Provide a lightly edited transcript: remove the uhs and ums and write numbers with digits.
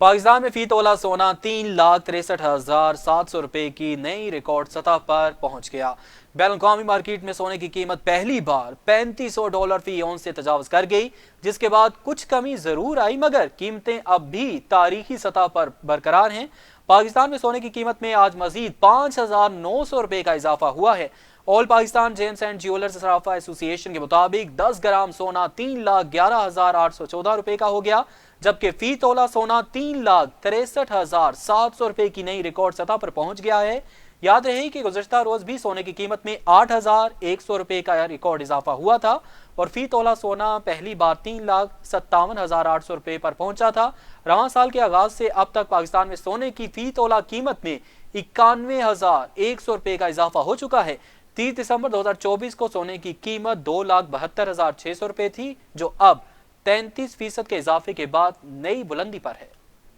पाकिस्तान में फी तोला सोना 3,63,700 रुपए की नई रिकॉर्ड सतह पर पहुंच गया। बैनुल-अक़वामी मार्केट में सोने की कीमत पहली बार $3500 फी औंस से तजावज़ कर गई, जिसके बाद कुछ कमी जरूर आई मगर कीमतें अब भी तारीखी सतह पर बरकरार हैं। पाकिस्तान में सोने की कीमत में आज मजीद 5,900 रुपए का इजाफा हुआ है। All Pakistan James and jewellers Sarafa association के मुताबिक 10 ग्राम सोना 3,11,814 रुपए का हो गया, जबकि फी तोला सोना 3,63,700 रुपए की नई रिकॉर्ड सतह पर पहुंच गया है। याद रहे कि गुज़श्ता रोज भी सोने की कीमत में 8,100 रुपए का रिकॉर्ड इजाफा हुआ था और फी तोला सोना पहली बार 3,57,800 रुपए पर पहुंचा था। रवां साल के आगाज से अब तक पाकिस्तान में सोने की फी तोला कीमत में 91,100 रुपए का इजाफा हो चुका है। 30 दिसंबर 2024 को सोने की कीमत 2,72,600 रुपए थी, जो अब 33% के इजाफे के बाद नई बुलंदी पर है।